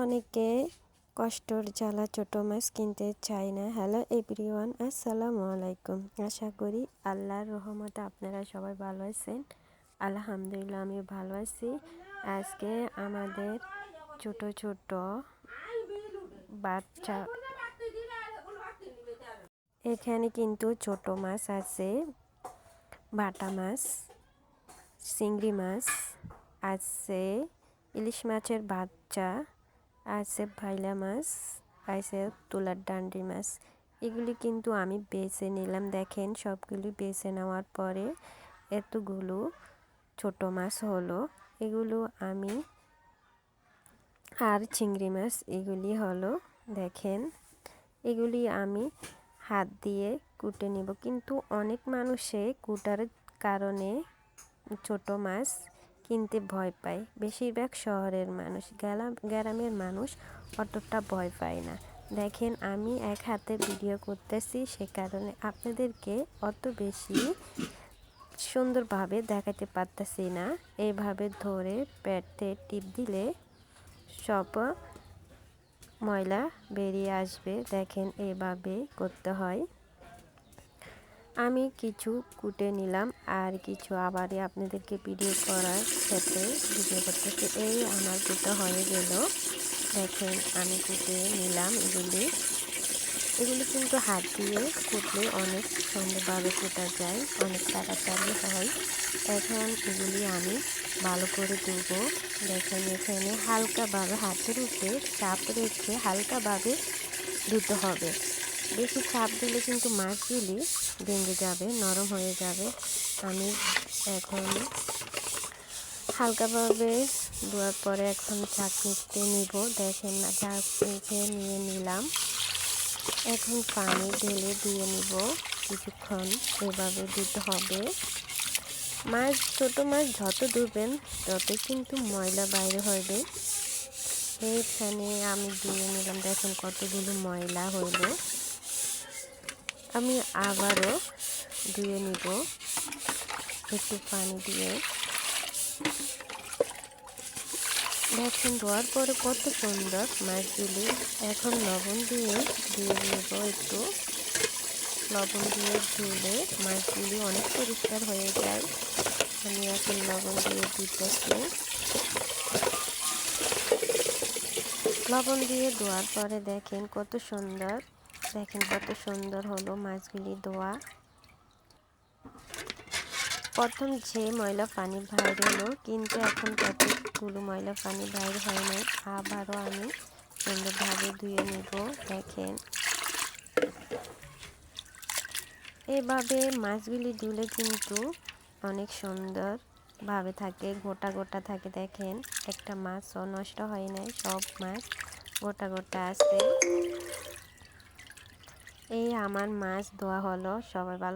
অনেকে কষ্টর জ্বালা ছোট মাছ কিনতে চায় না। হ্যালো এভরিওয়ান, আসসালামু আলাইকুম। আশা করি আল্লাহর রহমতে আপনারা সবাই ভালো আছেন। আলহামদুলিল্লাহ আমিও ভালো আছি। আজকে আমাদের ছোট ছোট বাচ্চা, এখানে কিন্তু ছোট মাছ আছে, বাটা মাছ, চিংড়ি মাছ আছে, ইলিশ মাছের বাচ্চা আছে, ভাইলা মাছ আছে, তুলার ডান্ডি মাছ। এগুলি কিন্তু আমি বেছে নিলাম। দেখেন সবগুলি বেছে নেওয়ার পরে এতগুলো ছোট মাছ হলো। এগুলো আমি আর চিংড়ি মাছ এগুলি হলো। দেখেন এগুলি আমি হাত দিয়ে কুটে নেব, কিন্তু অনেক মানুষে কুটার কারণে ছোট মাছ কিনতে ভয় পায়। বেশিরভাগ শহরের মানুষ, গ্রামের মানুষ অতটা ভয় পায় না। দেখেন আমি এক হাতে ভিডিও করতেছি, সে কারণে আপনাদেরকে অত বেশি সুন্দরভাবে দেখাতে পারতেছি না। এইভাবে ধরে পেটে টিপ দিলে সব ময়লা বেরিয়ে আসবে। দেখেন এইভাবে করতে হয়। আমি কিছু কুটে নিলাম আর কিছু আবারই আপনাদেরকে ভিডিও করার ক্ষেত্রে ভিডিও করতেছি। এই আমার কুটা হয়ে গেল। দেখেন আমি কুটে নিলাম এগুলি কিন্তু হাত দিয়ে কুটলে অনেক সুন্দরভাবে কুটা যায়, অনেক তাড়াতাড়ি হয়। এখন এগুলি আমি ভালো করে ধুবো। দেখেন এখানে হালকাভাবে হাতের উপরে চাপ রেখে হালকাভাবে ধুতে হবে। বেশি চাপ দিলে কিন্তু মাছগুলি ভেঙে যাবে, নরম হয়ে যাবে। আমি এখন হালকাভাবে ধোয়ার পরে এখন চাকনিতে নিব। দেখেন না, চাকনিতে নিয়ে নিলাম। এখন পানি ঢেলে দিয়ে নিব। কিছুক্ষণ এভাবে দিতে হবে। মাছ, ছোট মাছ যত ধুবেন ততই কিন্তু ময়লা বাইরে হবে। এইখানে আমি দিয়ে নিলাম। দেখেন কতগুলো ময়লা হইল। আমি আবারও ধুয়ে নিব একটু পানি দিয়ে। দেখেন ধোয়ার পরে কত সুন্দর মাছগুলি। এখন লবণ দিয়ে নিব। একটু লবণ দিয়ে ধুলে মাছগুলি অনেক পরিষ্কার হয়ে যায়। আমি এখন লবণ দিয়ে দিতেছি। লবণ দিয়ে ধোয়ার পরে দেখেন কত সুন্দর, দেখেন কত সুন্দর হলো মাছগুলি ধোয়া। প্রথম যে ময়লা পানি বাইর হলো, কিন্তু এখন কতগুলো ময়লা পানি বাইর হয় নাই। আবারও আমি সুন্দরভাবে ধুয়ে নিব। দেখেন এভাবে মাছগুলি ধুলে কিন্তু অনেক সুন্দরভাবে থাকে, গোটা গোটা থাকে। দেখেন একটা মাছও নষ্ট হয় নাই, সব মাছ গোটা গোটা আছে। এই আমার মাছ ধোয়া হলো। সবাই ভালো।